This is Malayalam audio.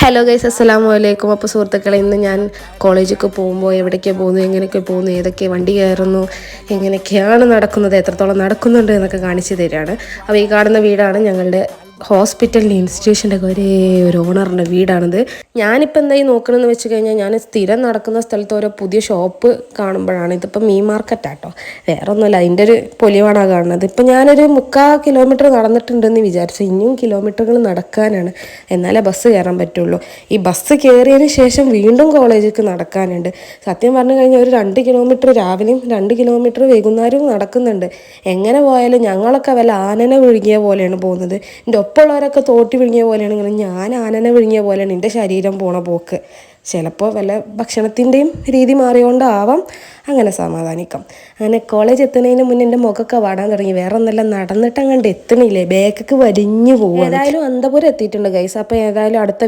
ഹലോ ഗൈസ്, അസ്സലാമു അലൈക്കും. അപ്പോൾ സുഹൃത്തുക്കളെ, ഇന്ന് ഞാൻ കോളേജിലേക്ക് പോകുമ്പോൾ എവിടേക്കാണ് പോകുന്നു, എങ്ങനെയൊക്കെ പോകുന്നു, ഏതൊക്കെ വണ്ടി കയറുന്നു, എങ്ങനെയൊക്കെയാണ് നടക്കുന്നത്, എത്രത്തോളം നടക്കുന്നുണ്ട് എന്നൊക്കെ കാണിച്ചു തരികയാണ്. അപ്പോൾ ഈ കാണുന്ന വീടാണ് ഞങ്ങളുടെ ഹോസ്പിറ്റലിൻ്റെ ഇൻസ്റ്റിറ്റ്യൂഷൻ്റെ ഒരു ഓണറിൻ്റെ വീടാണിത്. ഞാനിപ്പോൾ എന്തായി നോക്കണമെന്ന് വെച്ച് കഴിഞ്ഞാൽ, ഞാൻ സ്ഥിരം നടക്കുന്ന സ്ഥലത്ത് ഓരോ പുതിയ ഷോപ്പ് കാണുമ്പോഴാണ്. ഇതിപ്പോൾ മീൻ മാർക്കറ്റാട്ടോ, വേറെ ഒന്നുമല്ല, അതിൻ്റെ ഒരു പൊലിവാണ് കാണുന്നത്. ഇപ്പം ഞാനൊരു 3/4 കിലോമീറ്റർ നടന്നിട്ടുണ്ടെന്ന് വിചാരിച്ചു. ഇനിയും കിലോമീറ്ററുകൾ നടക്കാനാണ്, എന്നാലേ ബസ് കയറാൻ പറ്റുള്ളൂ. ഈ ബസ് കയറിയതിന് ശേഷം വീണ്ടും കോളേജിലേക്ക് നടക്കാനുണ്ട്. സത്യം പറഞ്ഞു കഴിഞ്ഞാൽ ഒരു 2 കിലോമീറ്റർ രാവിലെയും 2 കിലോമീറ്റർ വൈകുന്നേരവും നടക്കുന്നുണ്ട്. എങ്ങനെ പോയാലും ഞങ്ങളൊക്കെ വല്ല ആനനെ വിഴുങ്ങിയ പോലെയാണ് പോകുന്നത്. എൻ്റെ ഒപ്പമുള്ളവരൊക്കെ തോട്ടി വിഴുങ്ങിയ പോലെയാണ്. ഇങ്ങനെ ഞാൻ ആനനെ വിഴുങ്ങിയ പോലെയാണ് എൻ്റെ ശരീരം പോണ പോക്ക്. ചിലപ്പോൾ വല്ല ഭക്ഷണത്തിൻ്റെയും രീതി മാറിയോണ്ടാവാം, അങ്ങനെ സമാധാനിക്കാം. അങ്ങനെ കോളേജ് എത്തുന്നതിന് മുന്നേ എൻ്റെ മുഖമൊക്കെ വാടാൻ തുടങ്ങി. വേറെ ഒന്നല്ല, നടന്നിട്ട് അങ്ങോട്ട് എത്തണില്ലേ, ബാക്കൊക്കെ വലിഞ്ഞു പോകും. ഏതായാലും അന്തപുരം എത്തിയിട്ടുണ്ട് ഗൈസ്. അപ്പോൾ ഏതായാലും അടുത്ത